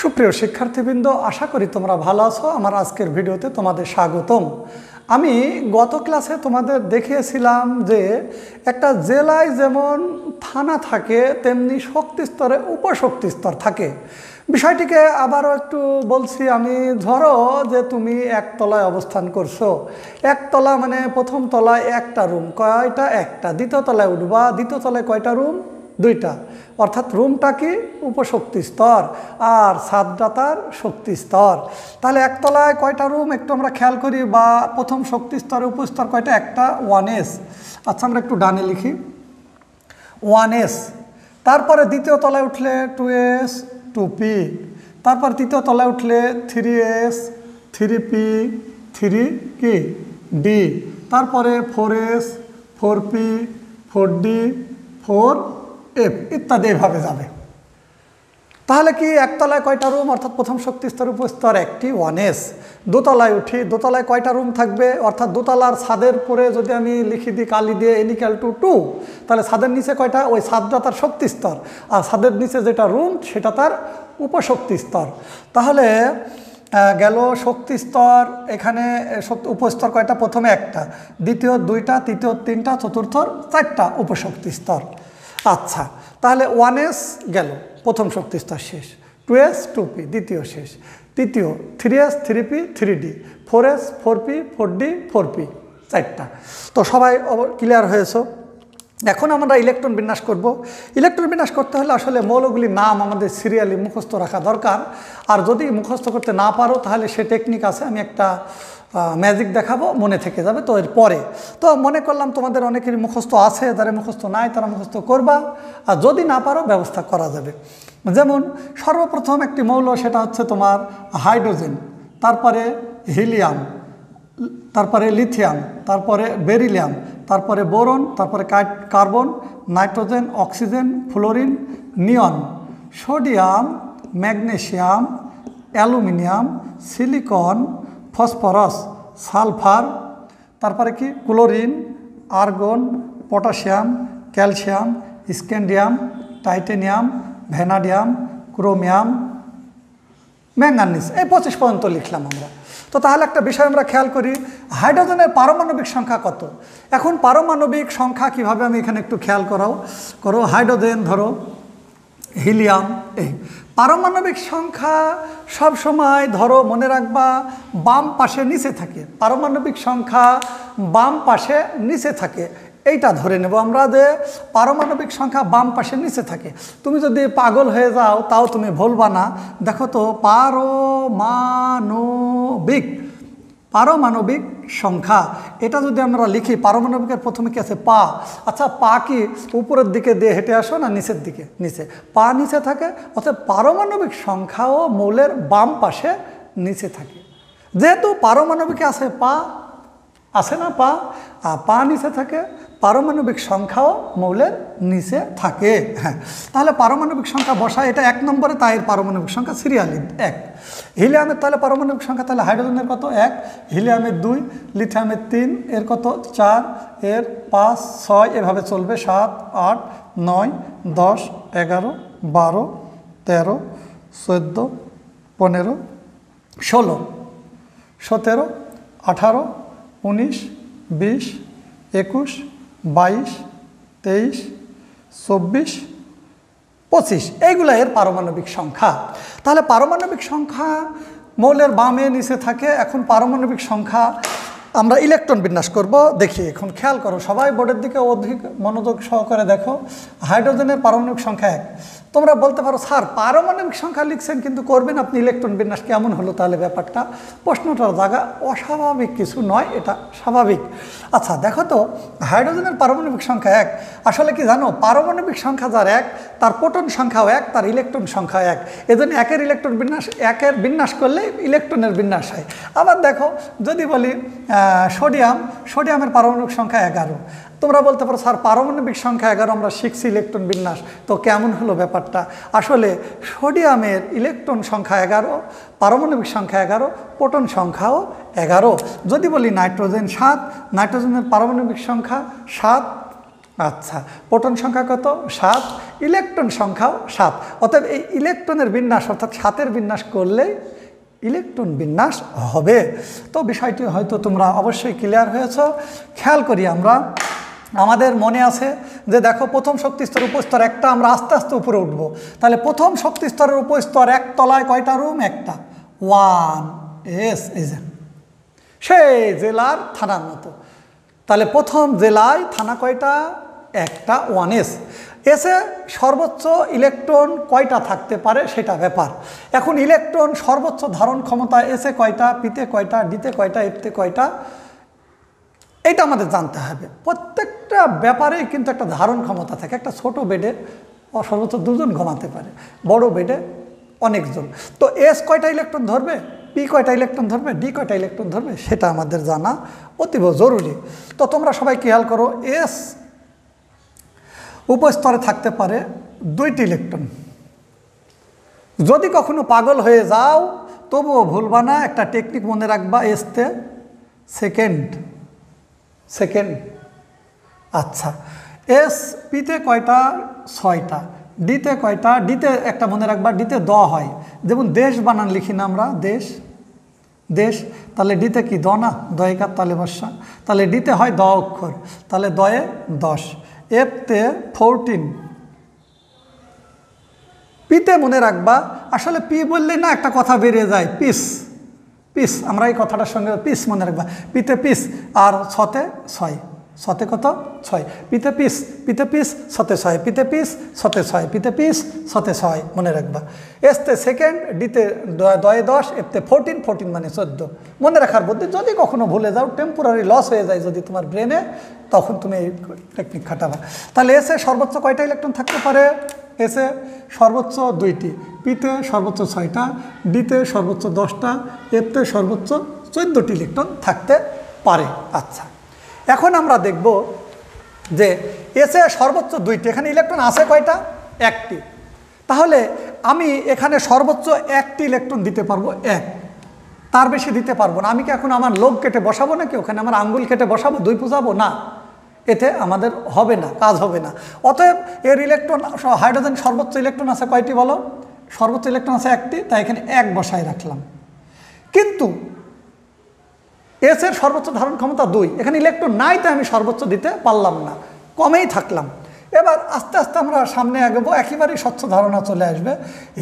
সুপ্রিয় শিক্ষার্থীবৃন্দ, আশা করি তোমরা ভালো আছো। আমার আজকের ভিডিওতে তোমাদের স্বাগতম। আমি গত ক্লাসে তোমাদের দেখিয়েছিলাম যে একটা জেলায় যেমন থানা থাকে তেমনি শক্তি স্তরে উপশক্তি স্তর থাকে। বিষয়টিকে আবারও একটু বলছি আমি। ধরো যে তুমি একতলায় অবস্থান করছো। একতলা মানে প্রথম তলায় একটা রুম, কয়টা? একটা। দ্বিতীয় তলায় উঠবা, দ্বিতীয় তলায় কয়টা রুম? দুইটা। অর্থাৎ রুমটা কি উপশক্তি স্তর আর ছাদটা তার শক্তি স্তর। তাহলে একতলায় কয়টা রুম একটু আমরা খেয়াল করি, বা প্রথম শক্তি স্তরে উপস্তর কয়টা? একটা, 1s। আচ্ছা, আমরা একটু ডানে লিখি 1s। তারপরে দ্বিতীয় তলায় উঠলে 2s 2p, তারপর তৃতীয় তলায় উঠলে 3s 3p 3 কি d, তারপরে 4s 4p 4d 4f ইত্যাদি এভাবে যাবে। তাহলে কি একতলায় কয়টা রুম? অর্থাৎ প্রথম শক্তি স্তর উপস্তর একটি, 1s। দোতলায় উঠি, দোতলায় কয়টা রুম থাকবে? অর্থাৎ দোতলার ছাদের পরে যদি আমি লিখি দিই কালি দিয়ে n=2, তাহলে ছাদের নিচে কয়টা? ওই ছাদটা তার শক্তি স্তর, আর ছাদের নিচে যেটা রুম সেটা তার উপশক্তি স্তর। তাহলে গেল শক্তি স্তর। এখানে উপস্তর কয়টা? প্রথমে একটা, দ্বিতীয় দুইটা, তৃতীয় তিনটা, চতুর্থ চারটা উপশক্তি স্তর। আচ্ছা, তাহলে 1s গেল, প্রথম শক্তি স্তর শেষ। 2s 2p দ্বিতীয় শেষ। তৃতীয় 3s 3p 3d, 4s 4p 4d 4p চারটা। তো সবাই ক্লিয়ার হয়েছে? এখন আমরা ইলেকট্রন বিন্যাস করব। ইলেকট্রন বিন্যাস করতে হলে আসলে মৌলগুলির নাম আমাদের সিরিয়ালি মুখস্থ রাখা দরকার। আর যদি মুখস্থ করতে না পারো তাহলে সে টেকনিক আছে, আমি একটা ম্যাজিক দেখাবো, মনে থেকে যাবে। তো এর পরে তো মনে করলাম তোমাদের অনেকেরই মুখস্থ আছে, যারা মুখস্থ নাই তারা মুখস্থ করবা, আর যদি না পারো ব্যবস্থা করা যাবে। যেমন সর্বপ্রথম একটি মৌল, সেটা হচ্ছে তোমার হাইড্রোজেন, তারপরে হিলিয়াম, তারপরে লিথিয়াম, তারপরে বেরিলিয়াম, তারপরে বোরন, তারপরে carbon, nitrogen, oxygen, fluorine, neon, sodium, magnesium, aluminium, silicon, phosphorus, sulphur, তারপরে কি chlorine, argon, potassium, calcium, scandium, titanium, vanadium, chromium, manganese. এই 25 পর্যন্ত লিখলাম আমরা। তো তাহলে একটা বিষয় আমরা খেয়াল করি, হাইড্রোজেনের পারমাণবিক সংখ্যা কত? এখন পারমাণবিক সংখ্যা কিভাবে আমি এখানে একটু খেয়াল করো। হাইড্রোজেন ধরো, হিলিয়াম, এই পারমাণবিক সংখ্যা সব সময় ধরো মনে রাখবা বাম পাশে নিচে থাকে। পারমাণবিক সংখ্যা বাম পাশে নিচে থাকে, এইটা ধরে নেব আমরা যে পারমাণবিক সংখ্যা বাম পাশে নিচে থাকে। তুমি যদি পাগল হয়ে যাও তাও তুমি ভুলবা না। দেখো তো, পারমাণবিক সংখ্যা, এটা যদি আমরা লিখি, পারমাণবিকের প্রথমে কি আছে? পা। আচ্ছা, পা কি উপরের দিকে দিয়ে হেঁটে আসো না নিচের দিকে? নিচে। পা নিচে থাকে, অর্থাৎ পারমাণবিক সংখ্যাও মৌলের বাম পাশে নিচে থাকে। যেহেতু পারমাণবিকে আছে পা, আছে না পা, পা নিচে থাকে, পারমাণবিক সংখ্যাও মৌলের নিচে থাকে। হ্যাঁ, তাহলে পারমাণবিক সংখ্যা বসা, এটা 1 নম্বরে, তাই এর পারমাণবিক সংখ্যা সিরিয়ালি 1। হিলিয়ামের তাহলে পারমাণবিক সংখ্যা, তাহলে হাইড্রোজেনের কত? 1, হিলিয়ামের 2, লিথিয়ামের 3, এর কত? 4, এর 5, 6, এভাবে চলবে, 7, 8, 9, 10, 11, 12, 13, 14, 15, 16, 17, 18, 19, 20, 21, 22, 23, 24, 25, এইগুলো এর পারমাণবিক সংখ্যা। তাহলে পারমাণবিক সংখ্যা মৌলের বামে নিচে থাকে। এখন পারমাণবিক সংখ্যা আমরা ইলেকট্রন বিন্যাস করব। দেখি, এখন খেয়াল করো, সবাই বোর্ডের দিকে অধিক মনোযোগ সহকারে দেখো। হাইড্রোজেনের পারমাণবিক সংখ্যা 1। তোমরা বলতে পারো, স্যার পারমাণবিক সংখ্যা লিখছেন কিন্তু করবেন আপনি ইলেকট্রন বিন্যাস, কেমন হলো তাহলে ব্যাপারটা? প্রশ্নটার জায়গা অস্বাভাবিক কিছু নয়, এটা স্বাভাবিক। আচ্ছা দেখো তো, হাইড্রোজেনের পারমাণবিক সংখ্যা 1। আসলে কি জানো, পারমাণবিক সংখ্যা যার 1, তার প্রোটন সংখ্যাও 1, তার ইলেকট্রন সংখ্যা 1। এজন্য 1-এর ইলেকট্রন বিন্যাস, 1-এর বিন্যাস করলে ইলেকট্রনের বিন্যাস হয়। আবার দেখো, যদি বলি সোডিয়ামের পারমাণবিক সংখ্যা 11। তোমরা বলতে পারো, স্যার পারমাণবিক সংখ্যা 11, আমরা শিখছি ইলেকট্রন বিন্যাস, তো কেমন হলো ব্যাপারটা? আসলে সোডিয়ামের ইলেকট্রন সংখ্যা 11, পারমাণবিক সংখ্যা 11, প্রোটন সংখ্যাও 11। যদি বলি নাইট্রোজেন 7, নাইট্রোজেনের পারমাণবিক সংখ্যা 7, আচ্ছা, প্রোটন সংখ্যা কত? 7। ইলেকট্রন সংখ্যাও 7। অতএব এই ইলেকট্রনের বিন্যাস অর্থাৎ 7-এর বিন্যাস করলেই ইলেকট্রন বিন্যাস হবে। তো বিষয়টি হয়তো তোমরা অবশ্যই ক্লিয়ার হয়েছ। খেয়াল করি আমরা, আমাদের মনে আছে যে দেখো প্রথম শক্তি স্তর উপস্তর একটা, আমরা আস্তে আস্তে উপরে উঠবো। তাহলে প্রথম শক্তি স্তরের উপস্তর এক তলায় কয়টা রুম? একটা। 1s এই সেই জেলার থানার মতো। তাহলে প্রথম জেলায় থানা কয়টা? একটা, 1s। এসে সর্বোচ্চ ইলেকট্রন কয়টা থাকতে পারে সেটা ব্যাপার। এখন ইলেকট্রন সর্বোচ্চ ধারণ ক্ষমতা এসে কয়টা, পিতে কয়টা, ডিতে কয়টা, এফতে কয়টা, এটা আমাদের জানতে হবে। প্রত্যেকটা ব্যাপারেই কিন্তু একটা ধারণ ক্ষমতা থাকে। একটা ছোট বেডে সর্বোচ্চ 2 জন ঘুমাতে পারে, বড় বেডে অনেকজন। তো এস কয়টা ইলেকট্রন ধরবে, পি কয়টা ইলেকট্রন ধরবে, ডি কয়টা ইলেকট্রন ধরবে, সেটা আমাদের জানা অতীব জরুরি। তো তোমরা সবাই খেয়াল করো, এস উপস্তরে থাকতে পারে 2টি ইলেকট্রন। যদি কখনো পাগল হয়ে যাও তবুও ভুলবা না, একটা টেকনিক মনে রাখবা, এসতে সেকেন্ড। আচ্ছা, এস পিতে কয়টা? 6টা। ডিতে কয়টা? ডিতে একটা মনে রাখবা, ডিতে দ হয়, যেমন দেশ বানান লিখি না আমরা, দেশ। তাহলে ডিতে কি দ না? দয়কার তালে বর্ষা। তাহলে ডিতে হয় দ অক্ষর, তাহলে দয়ে 10। এফতে 14। পিতে মনে রাখবা, আসলে পি বললেই না একটা কথা বেরিয়ে যায়, পিস। আমরা এই কথাটার সঙ্গে পিস মনে রাখবা, পিতে পিস। আর 6তে 6, 6তে কত? 6। পিতে পিস, ছতে 6, পিতে পিস, ছতে 6, পিতে পিস, ছতে 6 মনে রাখবা। এসতে সেকেন্ড, ডিতে দয়ে 10, এফতে 14 মানে 14 মনে রাখার বুদ্ধি। যদি কখনো ভুলে যাও, টেম্পোরারি লস হয়ে যায় যদি তোমার ব্রেনে, তখন তুমি এই টেকনিক খাটাবা। তাহলে এসে সর্বোচ্চ কয়টা ইলেকট্রন থাকতে পারে? এসে সর্বোচ্চ 2টি, পিতে সর্বোচ্চ 6টা, ডিতে সর্বোচ্চ 10টা, এফতে সর্বোচ্চ 14টি ইলেকট্রন থাকতে পারে। আচ্ছা, এখন আমরা দেখব যে এসে সর্বোচ্চ 2টি, এখানে ইলেকট্রন আছে কয়টা? 1টি। তাহলে আমি এখানে সর্বোচ্চ 1টি ইলেকট্রন দিতে পারবো, 1, তার বেশি দিতে পারবো না। আমি কি এখন আমার লোক কেটে বসাবো নাকি ওখানে? আমার আঙ্গুল কেটে বসাবো, 2 পুজাবো না? এতে আমাদের হবে না, কাজ হবে না। অতএব এর ইলেকট্রন, হাইড্রোজেন সর্বোচ্চ ইলেকট্রন আছে কয়টি বলো? সর্বোচ্চ ইলেকট্রন আছে 1টি, তাই এখানে 1 বসায় রাখলাম। কিন্তু এস এর সর্বোচ্চ ধারণ ক্ষমতা 2, এখানে ইলেকট্রন নাই, তাই আমি সর্বোচ্চ দিতে পারলাম না, কমেই থাকলাম। এবার আস্তে আস্তে আমরা সামনে এগোবো, একেবারেই স্বচ্ছ ধারণা চলে আসবে।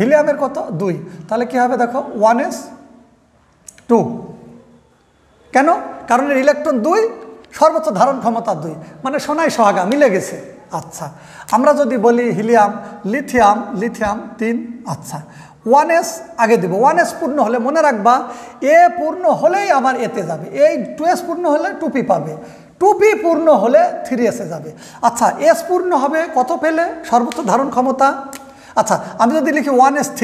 হিলিয়ামের কত? 2। তাহলে কি হবে দেখো, 1s2। কেন? কারণ এর ইলেকট্রন 2, সর্বোচ্চ ধারণ ক্ষমতা 2, মানে সোনায় সোহাগা মিলে গেছে। আচ্ছা, আমরা যদি বলি হিলিয়াম, লিথিয়াম 3। আচ্ছা, 1s আগে দেব। 1s পূর্ণ হলে মনে রাখবা, এ পূর্ণ হলেই আমার এতে যাবে, এই 2s পূর্ণ হলে 2p পাবে, 2p পূর্ণ হলে 3s এ যাবে। আচ্ছা, s পূর্ণ হবে কত পেলে? সর্বোচ্চ ধারণ ক্ষমতা। আচ্ছা, আমি যদি লিখি 1s3,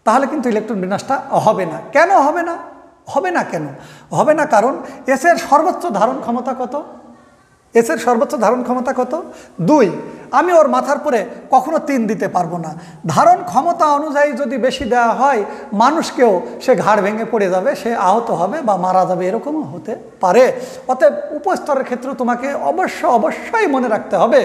তাহলে কিন্তু ইলেকট্রন বিন্যাসটা হবে না। কেন হবে না? কেন হবে না? কারণ এস এর সর্বোচ্চ ধারণ ক্ষমতা কত? এস এর সর্বোচ্চ ধারণ ক্ষমতা কত? 2। আমি ওর মাথার পরে কখনো 3 দিতে পারবো না। ধারণ ক্ষমতা অনুযায়ী যদি বেশি দেওয়া হয়, মানুষকেও সে ঘাড় ভেঙে পড়ে যাবে, সে আহত হবে বা মারা যাবে, এরকমও হতে পারে। অতএব উপস্তরের ক্ষেত্রে তোমাকে অবশ্যই মনে রাখতে হবে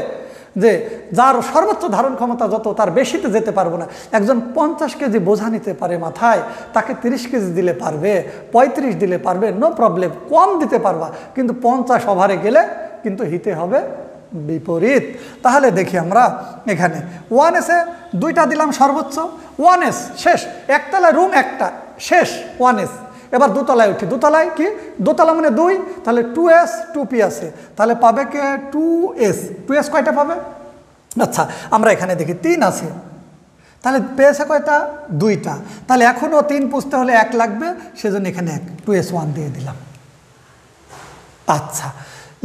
যে যার সর্বোচ্চ ধারণ ক্ষমতা যত, তার বেশিতে যেতে পারবো না। একজন 50 কেজি বোঝা নিতে পারে মাথায়, তাকে 30 কেজি দিলে পারবে, 35 দিলে পারবে, নো প্রবলেম, কম দিতে পারবা। কিন্তু 50 ওভারে গেলে কিন্তু হিতে হবে বিপরীত। তাহলে দেখি আমরা এখানে 1s-এ 2টা দিলাম সর্বোচ্চ, 1s শেষ, একতলায় রুম একটা শেষ, 1s। এবার দোতলায় উঠি, দোতলায় কি? দোতলা মানে 2, তাহলে 2s 2p আছে, তাহলে পাবে কে? 2s কয়টা পাবে? আচ্ছা, আমরা এখানে দেখি 3 আছে, তাহলে পেয়েছে কয়টা? 2টা। তাহলে এখনও 3 পুষতে হলে 1 লাগবে, সেজন্য এখানে 1, 2s1 দিয়ে দিলাম। আচ্ছা,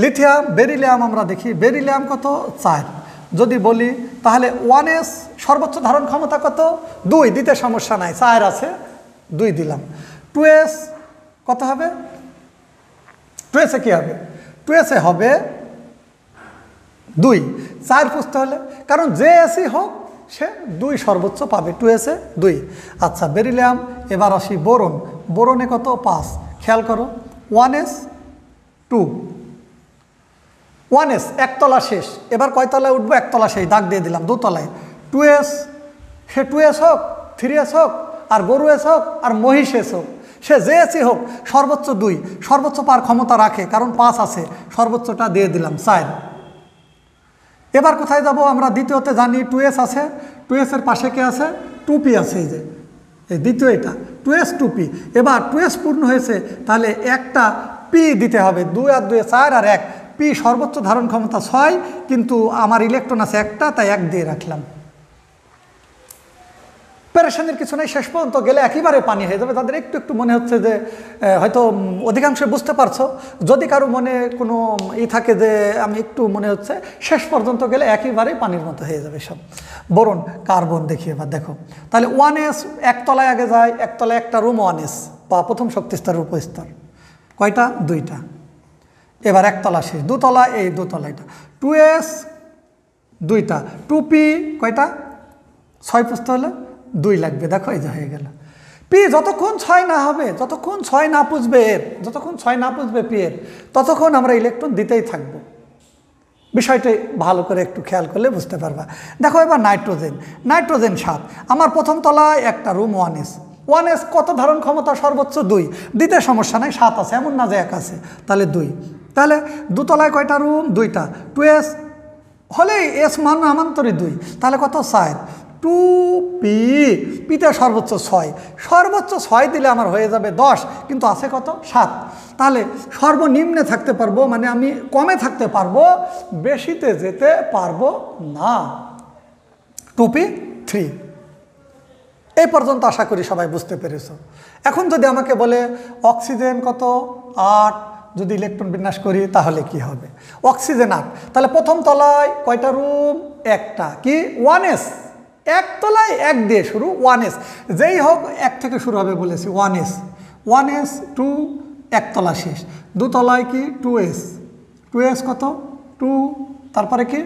লিথিয়াম, বেরিলিয়াম আমরা দেখি, বেরিলিয়াম কত? 4। যদি বলি তাহলে 1s সর্বোচ্চ ধারণ ক্ষমতা কত? 2, দিতে সমস্যা নাই, 4 আছে, 2 দিলাম। 2s কত হবে? 2s-এ কি হবে? 2s-এ হবে 2, 4 পুষতে হলে, কারণ যে এসই হোক সে 2 সর্বোচ্চ পাবে, 2s-এ 2। আচ্ছা, বেরিলিয়াম। এবার আসি বোরন, বোরনে কত? 5। খেয়াল করো, 1s 2, 1s একতলা শেষ, এবার কয়তলায় উঠবো? একতলা শেষ, দাগ দিয়ে দিলাম দোতলায়। 2s, সে 2s হোক, 3s হোক, আর গরু এস হোক, আর মহিষ এস হোক, সে যে এসই হোক, সর্বোচ্চ 2, সর্বোচ্চ পার ক্ষমতা রাখে, কারণ 5 আছে, সর্বোচ্চটা দিয়ে দিলাম 4। এবার কোথায় যাব? আমরা দ্বিতীয়তে জানি 2s আছে, 2s এর পাশে কে আছে? 2p আছে, এই যে এই দ্বিতীয় এটা 2s 2p। এবার 2s পূর্ণ হয়েছে, তাহলে একটা p দিতে হবে, 2 আর 2 4 আর 1, p সর্বোচ্চ ধারণ ক্ষমতা 6, কিন্তু আমার ইলেকট্রন আছে একটা, তাই 1 দিয়ে রাখলাম। পেরেশানির কিছু নেই, শেষ পর্যন্ত গেলে একেবারে পানি হয়ে যাবে। তাদের একটু একটু মনে হচ্ছে যে হয়তো অধিকাংশ বুঝতে পারছো, যদি কারো মনে কোনো থাকে যে আমি একটু মনে হচ্ছে, শেষ পর্যন্ত গেলে একেবারেই পানির মতো হয়ে যাবে সব। বোরন কার্বন দেখি এবার দেখো, তাহলে 1s একতলায় আগে যায়, একতলায় একটা রুম 1s বা প্রথম শক্তি স্তরের উপস্তর, কয়টা? 2টা। এবার একতলা শেষ, দোতলা, এই দোতলা এটা 2s 2টা, 2p কয়টা? 6 পুষতে হলে 2 লাগবে, দেখো এই যে হয়ে গেল। পি যতক্ষণ 6 না হবে, যতক্ষণ 6 না পুষবে এর, যতক্ষণ 6 না পুষবে পি এর, ততক্ষণ আমরা ইলেকট্রন দিতেই থাকবো। বিষয়টি ভালো করে একটু খেয়াল করলে বুঝতে পারবা। দেখো এবার নাইট্রোজেন, নাইট্রোজেন 7, আমার প্রথম তলায় একটা রুম 1s, 1s কত ধারণ ক্ষমতা? সর্বোচ্চ 2, দিতে সমস্যা নাই, 7 আছে, এমন না যে 1 আছে, তাহলে 2। তাহলে দোতলায় কয়টা রুম? 2টা, 2s হলেই এস মান নামান্তরে 2, তাহলে কত? 4। 2p, পিতে সর্বোচ্চ 6, সর্বোচ্চ 6 দিলে আমার হয়ে যাবে 10, কিন্তু আছে কত? 7। তাহলে সর্বনিম্নে থাকতে পারবো, মানে আমি কমে থাকতে পারবো, বেশিতে যেতে পারবো না। 2p 3। এই পর্যন্ত আশা করি সবাই বুঝতে পেরেছো। এখন যদি আমাকে বলে অক্সিজেন কত? 8, যদি ইলেকট্রন বিন্যাস করি তাহলে কি হবে? অক্সিজেন 8, তাহলে প্রথম তলায় কয়টা রুম? একটা, কি? 1s, একতলায় 1 দিয়ে শুরু, 1s যেই হোক 1 থেকে শুরু হবে বলেছি, 1s 1s 2, একতলা শেষ। দোতলায় কি? 2s, 2s কত? 2, তারপরে কি?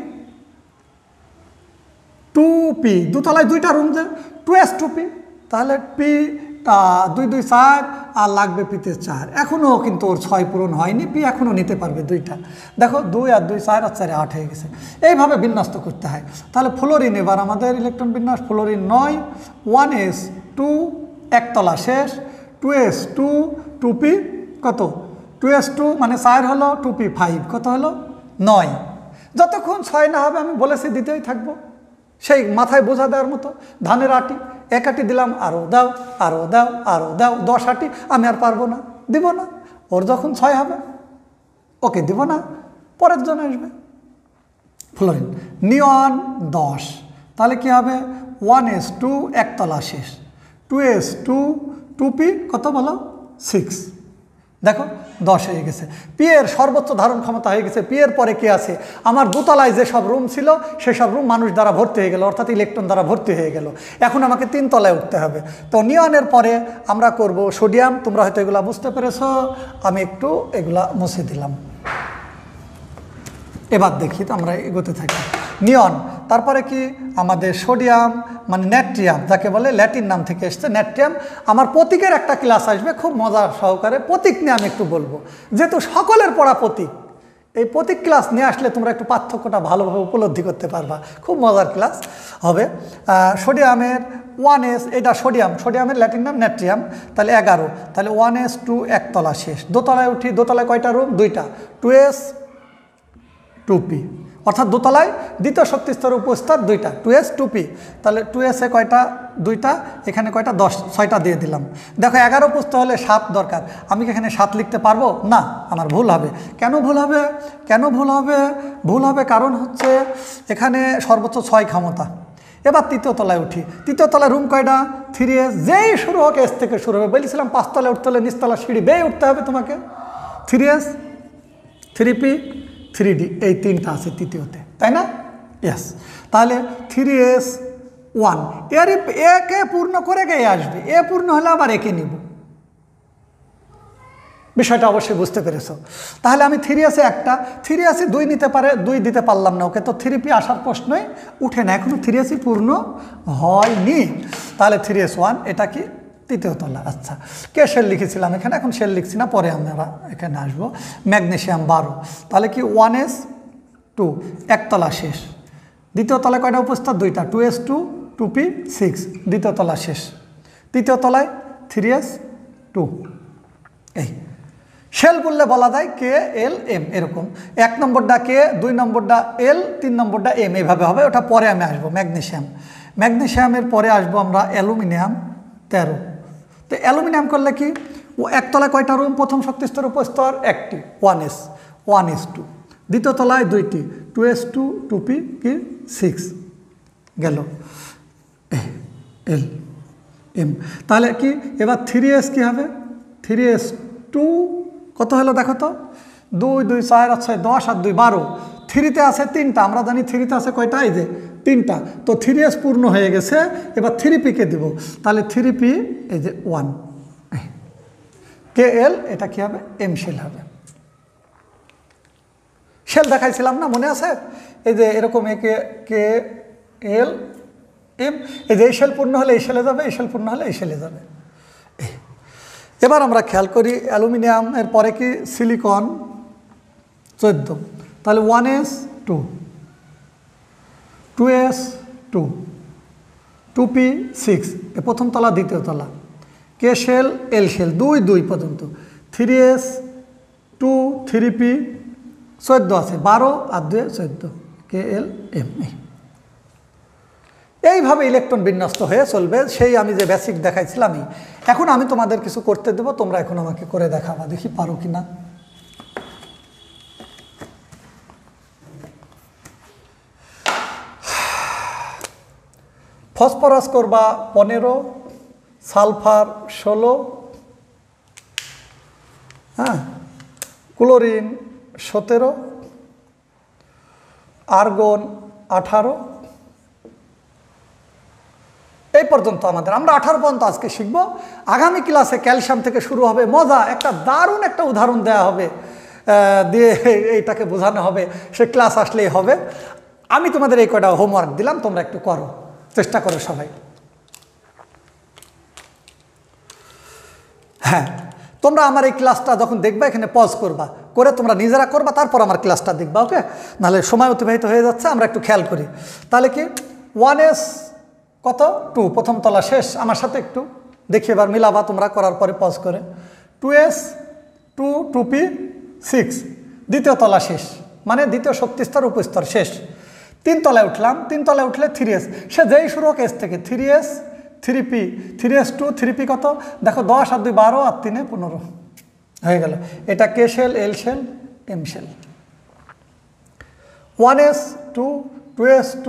2p, দোতলায় 2টা রুম, যে 2s 2p, তাহলে p 2 2 4, আর লাগবে পিতে 4। এখনও কিন্তু ওর 6 পূরণ হয়নি, পি এখনও নিতে পারবে 2টা। দেখো 2 আর 2 4 আর 4 8 হয়ে গেছে। এইভাবে বিন্যস্ত করতে হয়। তাহলে ফ্লোরিন, এবার আমাদের ইলেকট্রন বিন্যাস, ফ্লোরিন 9, 1s 2, একতলা শেষ, 2s 2, 2p কত? 2s 2 মানে 4 হলো, 2p 5, কত হলো? 9। যতক্ষণ 6 না হবে আমি বলেছি দিতেই থাকবো, সেই মাথায় বোঝা দেওয়ার মতো। ধানের আটি, 1 আটি দিলাম, আরও দাও, আরও দাও, আরও দাও, 10 আটি, আমি আর পারবো না, দিব না। ওর যখন 6 হবে ওকে দিব না, পরের জন আসবে। ফ্লোরিন, নিয়ন 10, তাহলে কি হবে? 1s 2, একতলা শেষ, 2s 2, 2p কত বলো? 6। দেখো 10 হয়ে গেছে। পি এর সর্বোচ্চ ধারণ ক্ষমতা হয়ে গেছে। পি এর পরে কি আছে? আমার দোতলায় যে সব রুম ছিল সেসব রুম মানুষ দ্বারা ভর্তি হয়ে গেল, অর্থাৎ ইলেকট্রন দ্বারা ভর্তি হয়ে গেল। এখন আমাকে 3 তলায় উঠতে হবে। তো নিয়নের পরে আমরা করব সোডিয়াম। তোমরা হয়তো এগুলা বুঝতে পেরেছো, আমি একটু এগুলা মুছে দিলাম। এবার দেখি তো আমরা এগোতে থাকি। নিয়ন, তারপরে কি আমাদের সোডিয়াম, মানে ন্যাট্রিয়াম, যাকে বলে ল্যাটিন নাম থেকে এসছে ন্যাট্রিয়াম। আমার প্রতীকের একটা ক্লাস আসবে খুব মজার সহকারে, প্রতীক নিয়ে আমি একটু বলবো, যেহেতু সকলের পড়া প্রতীক। এই প্রতীক ক্লাস নিয়ে আসলে তোমরা একটু পার্থক্যটা ভালোভাবে উপলব্ধি করতে পারবা, খুব মজার ক্লাস হবে। সোডিয়ামের 1s, এটা সোডিয়াম, সোডিয়ামের ল্যাটিন নাম ন্যাট্রিয়াম, তাহলে 11, তাহলে 1s 2, একতলা শেষ। দোতলায় উঠি, দোতলায় কয়টা রুম? 2টা, 2s 2p, অর্থাৎ দোতলায় দ্বিতীয় শক্তি স্তরের উপস্তর 2টা, 2s 2p, তাহলে 2s এ কয়টা? 2টা, এখানে কয়টা? 10, 6টা দিয়ে দিলাম। দেখো 11 পুষতে হলে 7 দরকার, আমি কি এখানে 7 লিখতে পারবো না? আমার ভুল হবে। কেন ভুল হবে? কেন ভুল হবে? ভুল হবে কারণ হচ্ছে এখানে সর্বোচ্চ 6 ক্ষমতা। এবার তৃতীয় তলায় উঠি, তৃতীয় তলায় রুম কয়টা? 3s, যেই শুরু হোক এস থেকে শুরু হবে। বলেছিলাম 5 তলায় উঠতে হলে নিচতলা সিঁড়ি বেয়ে উঠতে হবে তোমাকে। 3s 3p 3d, এই 3টা আছে তৃতীয়তে, তাই না? ইয়েস, তাহলে 3s 1, এর একে পূর্ণ করে গিয়ে আসবে, এ পূর্ণ হলে আবার একে নিব। বিষয়টা অবশ্যই বুঝতে পেরেছো। তাহলে আমি 3s এ একটা, 3s এ 2 নিতে পারে, 2 দিতে পারলাম না ওকে, তো 3p আসার প্রশ্নই উঠে না, এখনো 3s পূর্ণ হয়নি। তাহলে 3s 1, এটা কি? তৃতীয় তলা। আচ্ছা, কে শেল লিখেছিলাম এখানে, এখন শেল লিখছি না, পরে আমরা এখানে আসবো। ম্যাগনেসিয়াম 12, তাহলে কি? 1s 2 একতলা শেষ। দ্বিতীয় তলায় কয়টা উপস্তর? 2টা, 2s2 2p 6 দ্বিতীয় তলা শেষ। তৃতীয় তলায় 3s2। এই শেল বললে বলা যায় কে এল এম, এরকম 1 নম্বরটা কে, 2 নম্বরটা এল, 3 নম্বরটা এম, এইভাবে হবে। ওটা পরে আমি আসবো। ম্যাগনেসিয়ামের পরে আসবো আমরা অ্যালুমিনিয়াম 13। তো অ্যালুমিনিয়াম করলে কি, ও একতলায় কয়টা রুম? প্রথম শক্তিস্তর উপস্তর 1টি 1s 1s2। দ্বিতীয় তলায় 2টি 2s2 2p কি 6 গেল এল এম। তাহলে কি এবার 3s কি হবে? 3s2 কত হলো দেখো তো, 2 2 4 8 6 10 আর 2 12। 3তে আছে 3টা, আমরা জানি 3তে আছে কয়টা? এই যে 3টা। তো 3s পূর্ণ হয়ে গেছে। এবার 3p-কে দিব। তাহলে 3p এই যে 1 কে এল, এটা কি হবে? এম শেল হবে। শেল দেখাইছিলাম না, মনে আছে? এই যে এরকম একে কে এল এম, এই যে এই শেল পূর্ণ হলে এই শেলে যাবে, এই শেল পূর্ণ হলে এই শেলে যাবে। এবার আমরা খেয়াল করি অ্যালুমিনিয়ামের পরে কি? সিলিকন 14। তাহলে 1s2 2s2 2p 6 এ প্রথম তলা, দ্বিতীয় তলা। কে শেল এল শেল 2 2 পর্যন্ত। 3s2 3p 14 আছে, 12 আর 2 14 কে এল এম। এইভাবে ইলেকট্রন বিন্যস্ত হয়ে চলবে। সেই আমি যে বেসিক দেখাইছিলামই। এখন আমি তোমাদের কিছু করতে দেব, তোমরা এখন আমাকে করে দেখাবা, দেখি পারো কিনা। ফসফরাস করবা 15, সালফার 16, হ্যাঁ, ক্লোরিন 17, আর্গন 18। এই পর্যন্ত আমরা 18 পর্যন্ত আজকে শিখবো। আগামী ক্লাসে ক্যালসিয়াম থেকে শুরু হবে। মজা একটা দারুণ একটা উদাহরণ দেয়া হবে, দিয়ে এইটাকে বোঝানো হবে। সে ক্লাস আসলেই হবে। আমি তোমাদের এই কয়টা হোমওয়ার্ক দিলাম, তোমরা একটু করো, চেষ্টা করো সবাই। হ্যাঁ, তোমরা আমার এই ক্লাসটা যখন দেখবা এখানে পজ করবা, করে তোমরা নিজেরা করবা, তারপর আমার ক্লাসটা দেখবা। ওকে, নাহলে সময় অতিবাহিত হয়ে যাচ্ছে। আমরা একটু খেয়াল করি। তাহলে কি 1s কত? 2 প্রথম তলা শেষ। আমার সাথে একটু দেখি, এবার মিলাবা তোমরা করার পরে পজ করে। 2s2 2p 6 দ্বিতীয় তলা শেষ, মানে দ্বিতীয় শক্তিস্তর উপস্তর শেষ। 3 তলায় উঠলাম, 3 তলায় উঠলে 3s, সে যেই শুরু হোক এস থেকে। 3s 3p 3s2 3p কত দেখো? 10 আর 2 12 আর 3 15 হয়ে গেল। এটা K shell L shell M shell. 1s2 2s2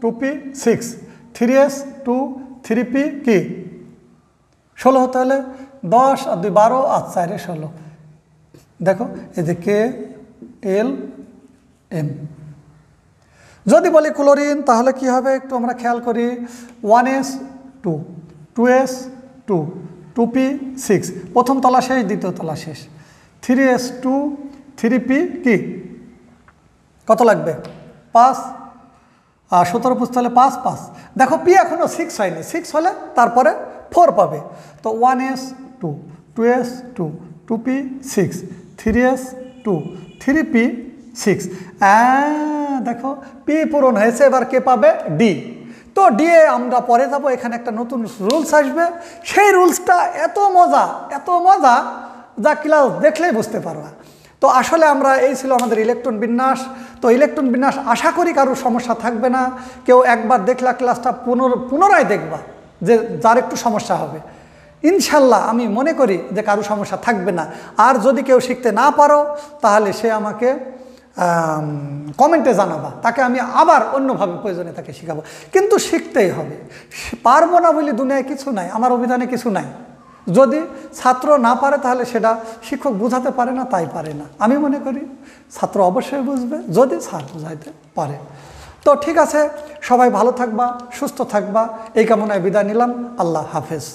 2p 6 3s2 3p কি 16 হতে হলে 10 আর 2 12 আর 4 16। দেখো এই যে কে এল এম। যদি বলি ক্লোরিন তাহলে কি হবে একটু আমরা খেয়াল করি। 1s2 2s2 2p 6 প্রথম তলা শেষ, দ্বিতীয় তলা শেষ। 3s2 3p কি কত লাগবে? 5 আর 17 পুষতে হলে 5 5। দেখো পি এখনও 6 হয়নি, 6 হলে তারপরে 4 পাবে। তো 1s2 2s2 2p 6 3s2 3p 6। দেখো পি পূরণ হয়েছে। এবার কে পাবে? ডি। তো ডি এ আমরা পরে যাবো। এখানে একটা নতুন রুলস আসবে। সেই রুলসটা এত মজা যা ক্লাস দেখলেই বুঝতে পারবা। তো আসলে আমরা এই ছিল আমাদের ইলেকট্রন বিন্যাস। তো ইলেকট্রন বিন্যাস আশা করি কারোর সমস্যা থাকবে না। কেউ একবার দেখলা ক্লাসটা পুনরায় দেখবা, যে যার একটু সমস্যা হবে। ইনশাল্লাহ আমি মনে করি যে কারো সমস্যা থাকবে না। আর যদি কেউ শিখতে না পারো তাহলে সে আমাকে কমেন্টে জানাবা, তাকে আমি আবার অন্যভাবে প্রয়োজনে তাকে শেখাবো। কিন্তু শিখতেই হবে। পারবো না বলে দুনিয়ায় কিছু নাই, আমার অভিধানে কিছু নাই। যদি ছাত্র না পারে তাহলে সেটা শিক্ষক বুঝাতে পারে না, তাই পারে না। আমি মনে করি ছাত্র অবশ্যই বুঝবে যদি স্যার বুঝাইতে পারে। তো ঠিক আছে, সবাই ভালো থাকবা, সুস্থ থাকবা, এই কামনায় বিদায় নিলাম। আল্লাহ হাফেজ।